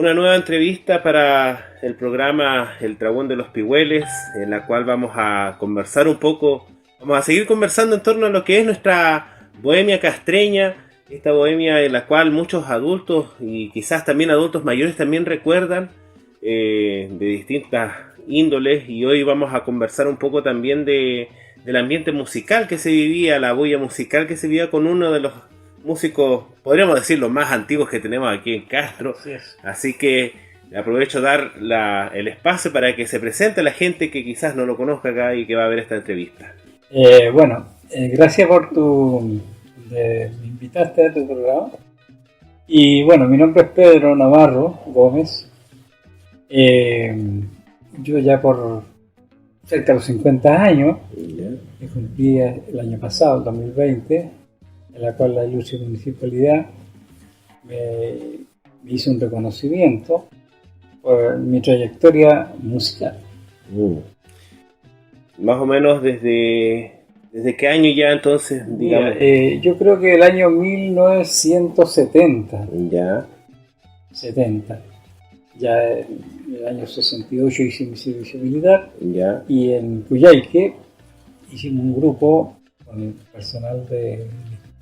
una nueva entrevista para el programa El Dragón de los Pigüeles, en la cual vamos a conversar un poco, vamos a seguir conversando en torno a lo que es nuestra bohemia castreña, esta bohemia en la cual muchos adultos y quizás también adultos mayores también recuerdan, de distintas índoles, y hoy vamos a conversar un poco también del ambiente musical que se vivía, la bulla musical que se vivía con uno de los músicos, podríamos decir, los más antiguos que tenemos aquí en Castro. Así que aprovecho dar el espacio para que se presente a la gente que quizás no lo conozca acá y que va a ver esta entrevista. Gracias por me invitaste a tu programa. Y bueno, mi nombre es Pedro Navarro Gómez. Yo ya por cerca de los 50 años, que cumplí el año pasado, el 2020, en la cual la ilustre municipalidad me hizo un reconocimiento por mi trayectoria musical. Más o menos desde qué año ya entonces, digamos. Yo creo que el año 1970. Ya. 70. Ya en el año 68 hice mi servicio militar. Ya. Y en Cuyayque hicimos un grupo con el personal del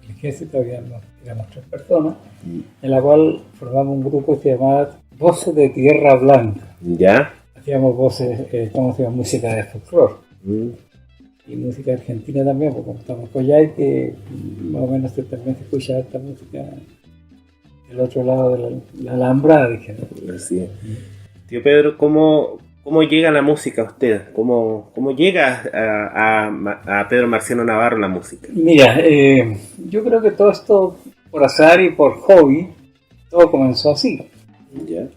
ejército, éramos 3 personas, en la cual formamos un grupo que se llamaba Voces de Tierra Blanca. Ya. Hacíamos voces, hacíamos música de folclore. Y música argentina también, porque como estamos en Cuyayque, más o menos también se escucha esta música del otro lado de la Alhambra, dije. Así es. Tío Pedro, ¿cómo llega la música a usted? ¿Cómo llega a Pedro Marciano Navarro la música? Mira, yo creo que todo esto, por azar y por hobby, todo comenzó así. Ya.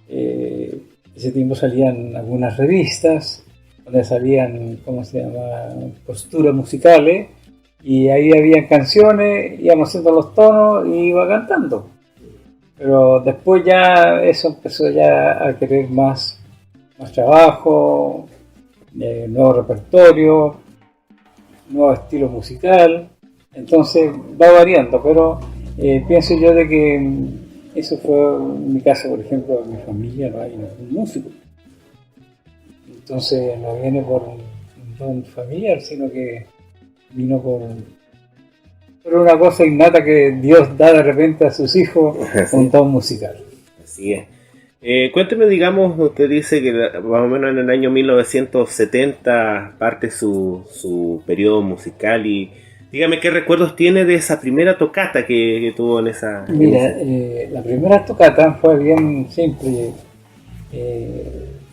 Ese tiempo salían algunas revistas, donde salían, posturas musicales, y ahí había canciones, íbamos haciendo los tonos y iba cantando. Pero después ya eso empezó ya a querer más trabajo, nuevo repertorio, nuevo estilo musical. Entonces va variando, pero pienso yo de que eso fue en mi caso, por ejemplo, en mi familia no hay ningún músico. Entonces no viene por un don familiar, sino que vino por una cosa innata que Dios da de repente a sus hijos, un don musical. Así es. Cuénteme, digamos, usted dice que más o menos en el año 1970 parte su periodo musical, y dígame qué recuerdos tiene de esa primera tocata que tuvo en esa... Mira, la primera tocata fue bien simple.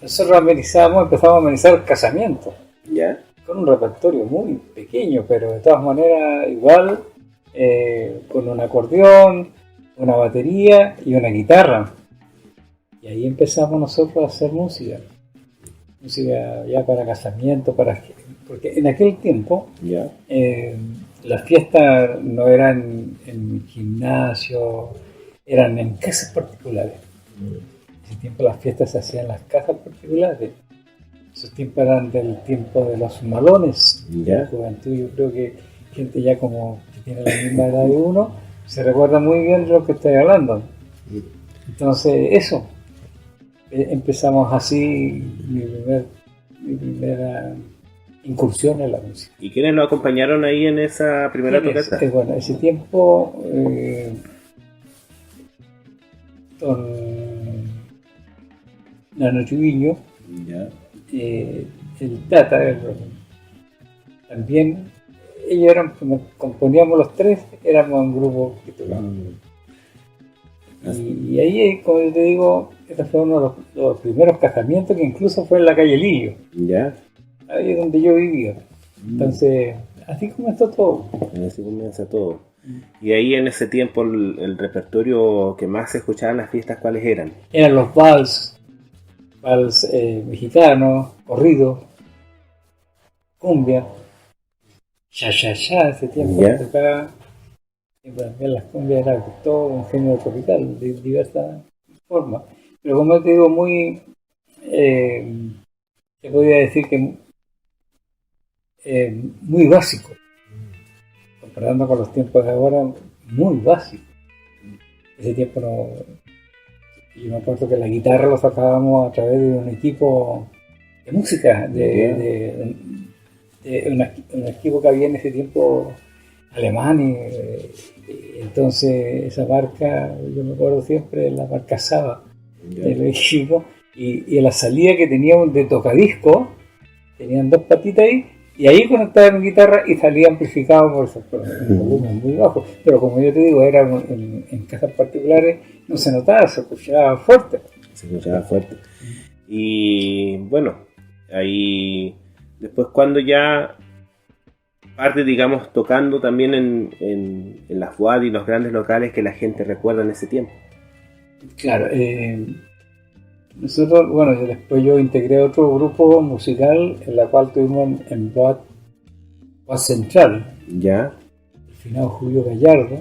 Nosotros empezamos a amenizar casamientos. ¿Ya? Con un repertorio muy pequeño, pero de todas maneras igual, con un acordeón, una batería y una guitarra. Y ahí empezamos nosotros a hacer música ya para casamiento, porque en aquel tiempo las fiestas no eran en gimnasio, eran en casas particulares. En ese tiempo las fiestas se hacían en las casas particulares. Esos tiempos eran del tiempo de los malones, de la juventud. Yo creo que gente ya como que tiene la misma edad de uno se recuerda muy bien de lo que estoy hablando. Entonces eso, empezamos así mi primera incursión en la música. ¿Y quiénes lo acompañaron ahí en esa primera tocata? Bueno, ese tiempo don Nano Chubiño, el Tata, también ellos eran, componíamos los 3, éramos un grupo que tocábamos. Y ahí, como yo te digo, este fue uno de los primeros casamientos, que incluso fue en la calle Lillo. Ahí es donde yo vivía. Entonces, así comenzó todo. Así comienza todo. Y ahí en ese tiempo el repertorio que más se escuchaba en las fiestas, ¿cuáles eran? Eran los vals mexicanos, corridos, cumbia, cha-cha-cha, ese tiempo que tocaba. Y también las cumbias eran todo un género tropical de diversas formas. Pero como te digo, muy, te podría decir que muy básico. Comparando con los tiempos de ahora, muy básico. Ese tiempo no, Y yo me acuerdo que la guitarra lo sacábamos a través de un equipo de música, un equipo que había en ese tiempo alemán. Y entonces esa marca, yo me acuerdo siempre de la marca Saba del equipo. Y en la salida que teníamos de tocadisco, tenían dos patitas ahí, y ahí conectaba mi guitarra y salía amplificado por un volumen muy bajo. Pero como yo te digo, era en casas particulares, no se notaba, se escuchaba fuerte. Se escuchaba fuerte. Y bueno, ahí después cuando ya parte, digamos, tocando también en las boadas y los grandes locales que la gente recuerda en ese tiempo. Claro, nosotros, bueno, después yo integré otro grupo musical en la cual tuvimos en Boat Central. Ya. El finado Julio Gallardo.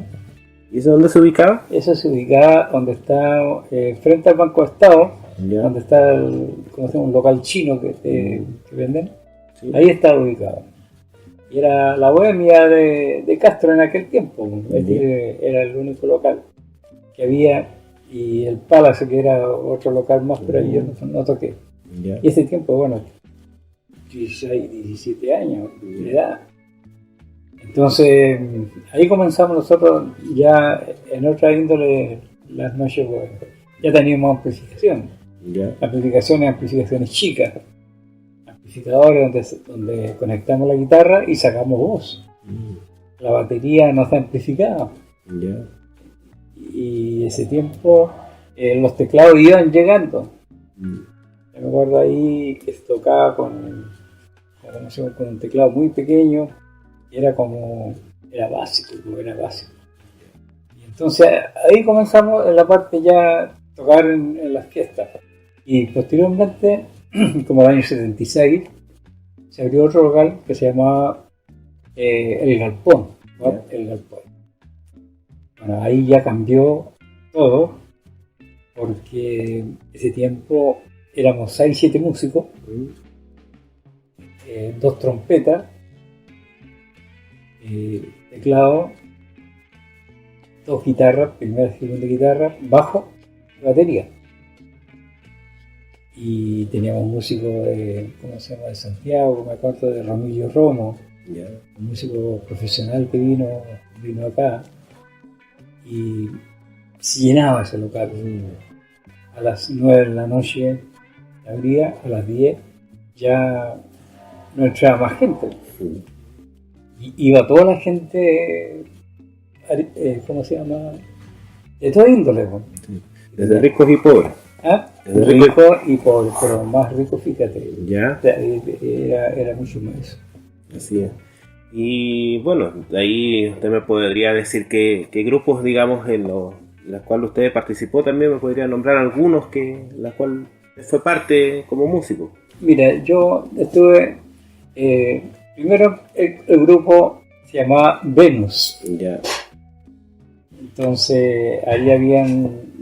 ¿Y eso dónde se ubicaba? Eso se ubicaba donde está, frente al Banco de Estado, Ya. donde está un local chino que venden. Sí. Ahí estaba ubicado. Y era la bohemia de Castro en aquel tiempo. Era el único local que había. Y el Palace, que era otro local más, pero ahí yo no toqué. Yeah. Y ese tiempo, bueno, 16, 17 años de edad. Entonces, ahí comenzamos nosotros ya en otra índole las noches, bueno, ya teníamos amplificación. Yeah. Amplificaciones chicas. Amplificadores donde conectamos la guitarra y sacamos voz. La batería no está amplificada. Yeah. Y ese tiempo los teclados iban llegando. Yo me acuerdo ahí que se tocaba con un teclado muy pequeño y era básico. Y entonces ahí comenzamos en la parte ya tocar en las fiestas. Y posteriormente, como el año 76, se abrió otro local que se llamaba El Galpón. ¿No? El Galpón. Bueno, ahí ya cambió todo, porque ese tiempo éramos 6-7 músicos, 2 trompetas, teclado, 2 guitarras, primera y segunda guitarra, bajo y batería. Y teníamos músicos de Santiago, me acuerdo de Ramillo Romo, un músico profesional que vino acá. Y se llenaba ese local. A las 9 de la noche abría, a las 10 ya no entraba más gente. Y iba toda la gente, de toda índole. Desde ricos y pobres. Ricos y pobres, pero más ricos, fíjate. Ya. Era mucho más eso. Así es. Y bueno, de ahí usted me podría decir qué grupos, digamos, en los cuales usted participó también, me podría nombrar algunos en la cual fue parte como músico. Mira, yo estuve, primero el grupo se llamaba Venus. Ya. Entonces ahí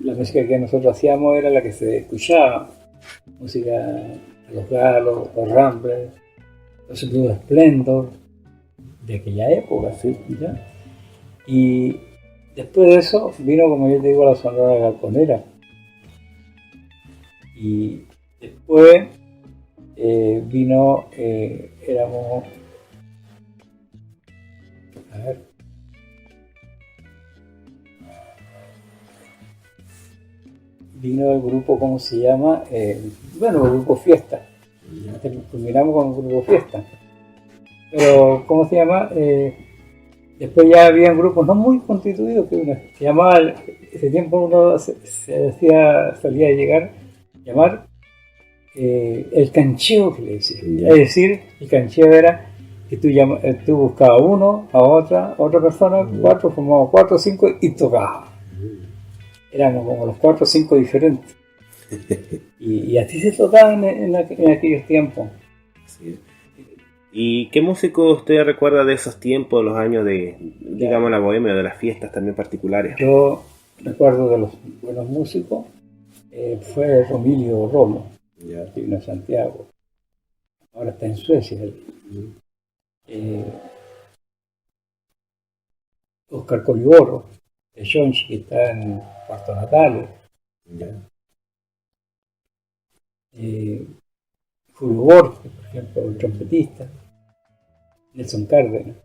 la música que nosotros hacíamos era la que se escuchaba, música de los Galos, los Ramblers, los Blue Splendor, de aquella época, ¿sí? ¿Ya? Y después de eso vino, como yo te digo, la Sonora Galponera. Y después éramos, vino el grupo, ¿cómo se llama? El grupo Fiesta. Terminamos con el grupo Fiesta. Pero, ¿cómo se llama? Después ya habían grupos no muy constituidos, que se llamaba, ese tiempo uno solía llamar el cancheo, que le decía. Es decir, el cancheo era que tú buscabas a otra persona, 4, formabas 4 o 5 y tocabas. Éramos como los 4 o 5 diferentes. Y así se tocaban en aquellos tiempos. Sí. ¿Y qué músico usted recuerda de esos tiempos, los años de, digamos, la bohemia, de las fiestas también particulares? Yo recuerdo de los buenos músicos, fue Romilio Romo, que vino a Santiago. Ahora está en Suecia. Oscar Coliboro, de Jonchi, que está en Cuarto Natal. Julio Borges, por ejemplo, el trompetista, Nelson Cárdenas.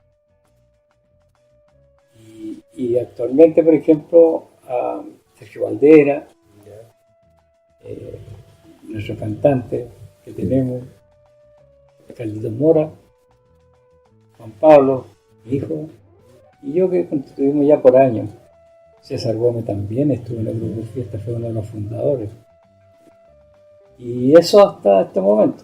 Y actualmente, por ejemplo, a Sergio Valdera, nuestro cantante que tenemos, Carlitos Mora, Juan Pablo, mi hijo, y yo que constituimos ya por años. César Gómez también estuvo en el grupo Fiesta, fue uno de los fundadores. Y eso hasta este momento.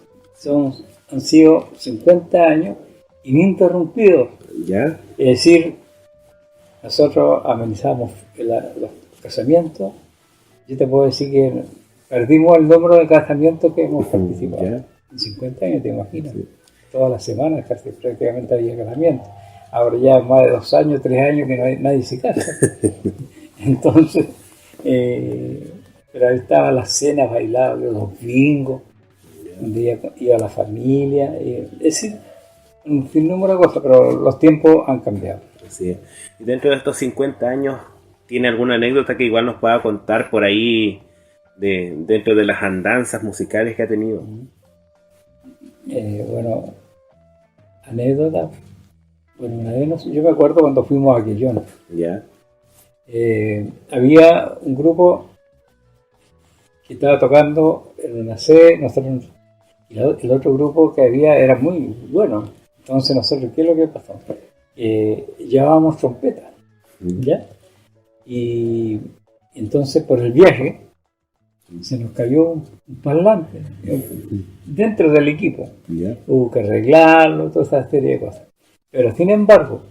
Han sido 50 años ininterrumpidos. ¿Ya? Es decir, nosotros amenizamos los casamientos. Yo te puedo decir que perdimos el número de casamientos que hemos participado. ¿Ya? En 50 años, te imaginas. Sí. Todas las semanas casi prácticamente había casamientos. Ahora ya más de 2 años, 3 años que nadie se casa. Entonces, pero ahí estaban las cenas bailables, los bingos, donde iba la familia. Es decir, un sinnúmero de cosas, pero los tiempos han cambiado. Así es. Y dentro de estos 50 años, ¿tiene alguna anécdota que igual nos pueda contar por ahí dentro de las andanzas musicales que ha tenido? Bueno, anécdota. Bueno, una vez yo me acuerdo cuando fuimos a Quillón. Ya. Había un grupo que estaba tocando en una sede, nosotros, y el otro grupo que había era muy bueno. Entonces nosotros, ¿qué es lo que pasó? Llevábamos trompetas, ¿ya? Y entonces por el viaje se nos cayó un parlante dentro del equipo. Yeah. Hubo que arreglarlo, toda esa serie de cosas. Pero sin embargo,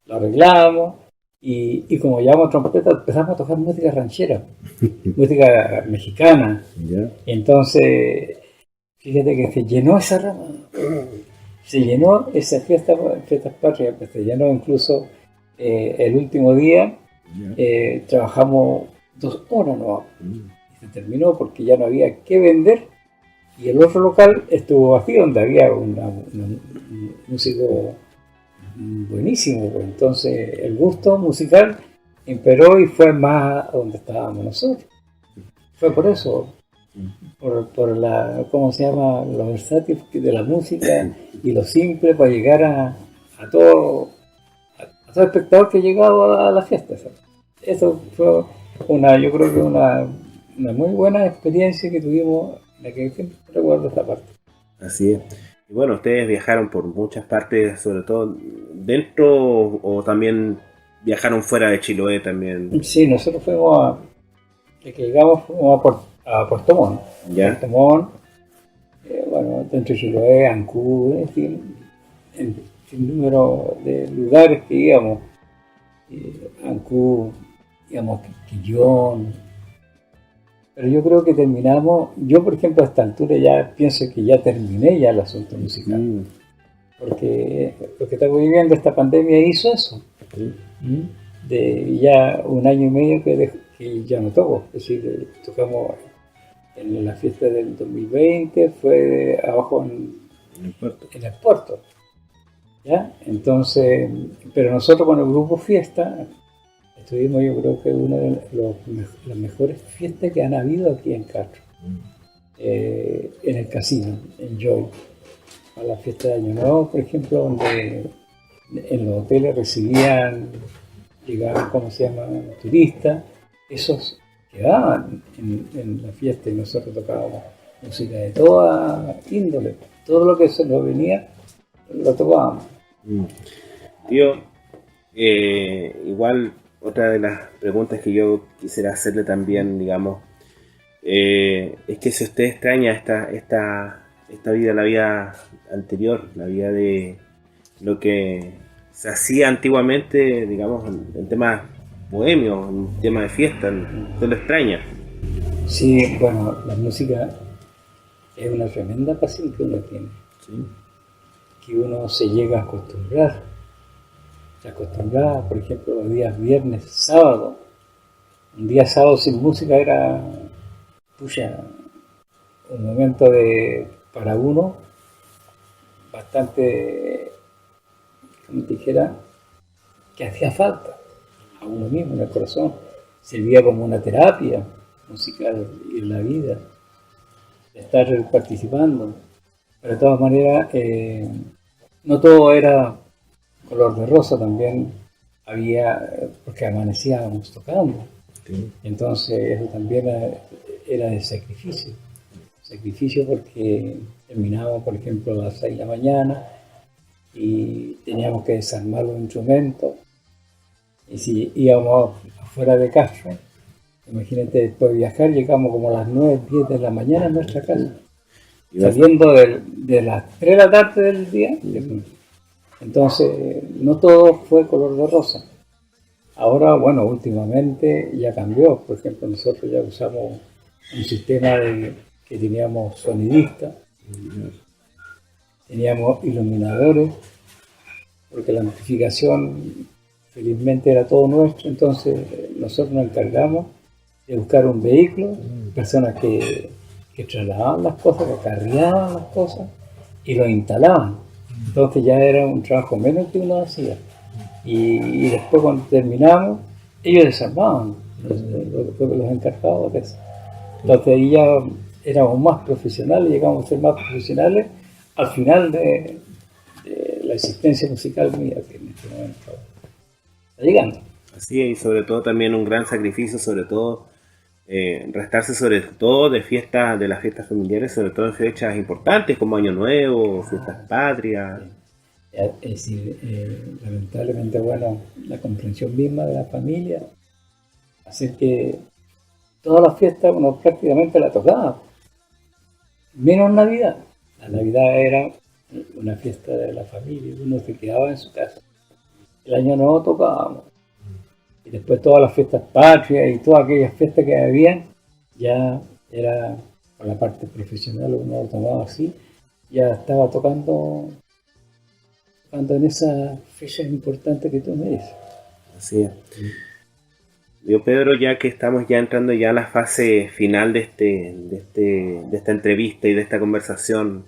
lo arreglamos y como llevamos trompeta, empezamos a tocar música ranchera, música mexicana. Yeah. Entonces, fíjate que se llenó esa rama, se llenó esa fiestas patrias, se llenó incluso el último día, trabajamos 2 horas no, y se terminó porque ya no había que vender y el otro local estuvo vacío donde había un músico buenísimo, pues. Entonces el gusto musical imperó y fue más a donde estábamos nosotros. Fue por eso, por la, ¿cómo se llama?, lo versátil de la música y lo simple para llegar a todo espectador que llegaba a la fiesta. Eso fue yo creo que una muy buena experiencia que tuvimos, la que siempre recuerdo esta parte. Así es. Y bueno, ustedes viajaron por muchas partes, sobre todo dentro, o también viajaron fuera de Chiloé también. Sí, nosotros fuimos de que llegamos fuimos a Puerto Montt. ¿Ya? Puerto Montt, bueno, dentro de Chiloé, Ancud, en fin, en número de lugares que íbamos. Ancud, íbamos a Quillón. Pero yo creo que terminamos, yo por ejemplo a esta altura ya pienso que ya terminé ya el asunto musical. Porque lo que estamos viviendo, esta pandemia hizo eso. De ya 1 año y medio que ya no toco. Es decir, tocamos en la fiesta del 2020, fue abajo en el puerto. ¿Ya? Entonces, pero nosotros con el grupo Fiesta estuvimos, yo creo que una de las mejores fiestas que han habido aquí en Castro, en el casino, en Joy, a la fiesta de Año Nuevo, por ejemplo, donde en los hoteles llegaban, ¿cómo se llama?, turistas, esos quedaban en la fiesta y nosotros tocábamos música de toda índole, todo lo que se nos venía lo tocábamos. Tío, igual otra de las preguntas que yo quisiera hacerle también, digamos, es que si usted extraña esta vida, la vida anterior, la vida de lo que se hacía antiguamente, digamos, en temas bohemios, en temas de fiesta, ¿usted lo extraña? Sí, bueno, la música es una tremenda pasión que uno tiene, ¿sí?, que uno se llega a acostumbrar. Se acostumbraba, por ejemplo, los días viernes, sábado. Un día sábado sin música era, un momento para uno bastante, como te dijera, que hacía falta a uno mismo en el corazón. Servía como una terapia musical en la vida. estar participando. Pero de todas maneras, no todo era color de rosa, también había, porque amanecíamos tocando. Sí. Entonces eso también era de sacrificio. Sacrificio porque terminábamos, por ejemplo, a las 6 de la mañana y teníamos que desarmar los instrumentos. Y si íbamos afuera de Castro, imagínate, después de viajar, llegamos como a las 9, 10 de la mañana a nuestra casa. Saliendo de las 3 de la tarde del día. Entonces, no todo fue color de rosa. Ahora, bueno, últimamente ya cambió. Por ejemplo, nosotros ya usamos un sistema que teníamos sonidistas, teníamos iluminadores, porque la amplificación felizmente era todo nuestro. Entonces, nosotros nos encargamos de buscar un vehículo, personas que trasladaban las cosas, que cargaban las cosas y lo instalaban. Entonces ya era un trabajo menos que uno hacía. Y después cuando terminamos, ellos desarmaban los encargados de eso. Entonces ahí ya éramos más profesionales, llegamos a ser más profesionales al final de la existencia musical mía, que en este momento está llegando. Así es, y sobre todo también un gran sacrificio, sobre todo restarse sobre todo de las fiestas familiares, sobre todo en fechas importantes como Año Nuevo, fiestas patrias. Es decir, lamentablemente, bueno, la comprensión misma de la familia hace que todas las fiestas uno prácticamente la tocaba, menos Navidad. La Navidad era una fiesta de la familia, uno se quedaba en su casa. El Año Nuevo tocábamos. Y después todas las fiestas patrias y todas aquellas fiestas que habían, ya era por la parte profesional, uno lo tomaba así, ya estaba tocando en esas fechas importantes que tú me dices. Así es. Yo, Pedro, ya que estamos ya entrando ya a la fase final de esta entrevista y de esta conversación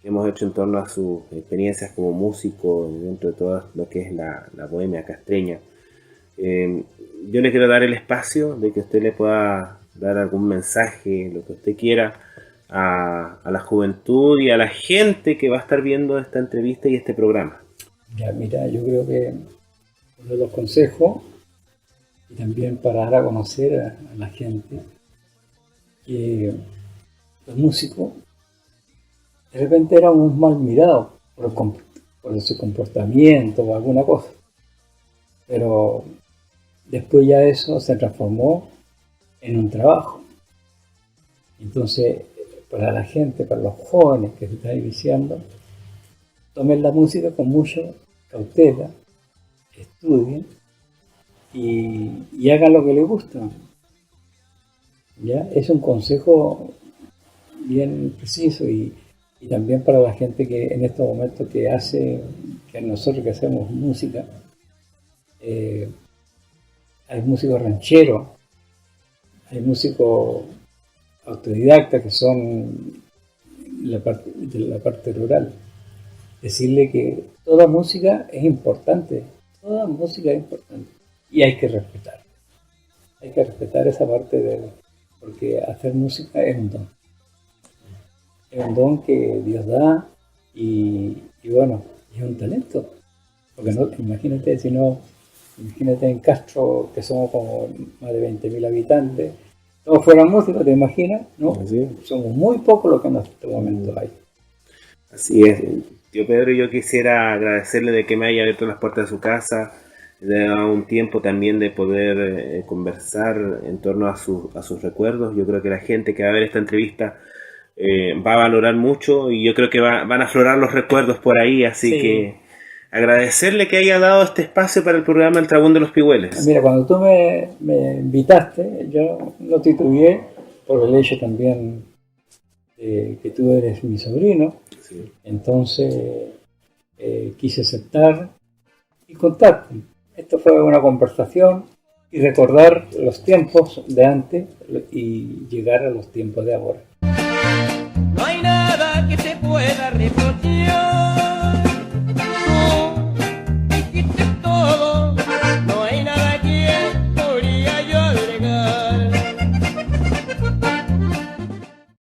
que hemos hecho en torno a sus experiencias como músico dentro de todo lo que es la bohemia castreña, yo le quiero dar el espacio de que usted le pueda dar algún mensaje, lo que usted quiera, a la juventud y a la gente que va a estar viendo esta entrevista y este programa. Ya, mira, yo creo que uno de los consejos, y también para dar a conocer a la gente, que los músicos de repente éramos mal mirados por su comportamiento o alguna cosa, pero después ya eso se transformó en un trabajo. Entonces, para la gente, para los jóvenes que se están iniciando, tomen la música con mucha cautela, estudien y hagan lo que les gusta. ¿Ya? Es un consejo bien preciso y también para la gente que en estos momentos que nosotros que hacemos música, hay músicos rancheros, hay músicos autodidactas que son de la parte rural. Decirle que toda música es importante y hay que respetar. Hay que respetar esa parte porque hacer música es un don. Es un don que Dios da y bueno, es un talento. Porque no, imagínate en Castro, que somos como más de 20.000 habitantes, todos fueran músicos, ¿te imaginas? ¿No? Somos muy pocos los que en este momento hay. Así es. Tío Pedro, yo quisiera agradecerle de que me haya abierto las puertas de su casa, de dar un tiempo también de poder conversar en torno a sus recuerdos. Yo creo que la gente que va a ver esta entrevista va a valorar mucho y yo creo que van a aflorar los recuerdos por ahí, así sí. Que agradecerle que haya dado este espacio para el programa El Trabún de los Pigüeles. Mira, cuando tú me invitaste, yo no titubeé por el hecho también que tú eres mi sobrino. Sí. Entonces quise aceptar y contarte. Esto fue una conversación y recordar los tiempos de antes y llegar a los tiempos de ahora. No hay nada que se pueda reprochar.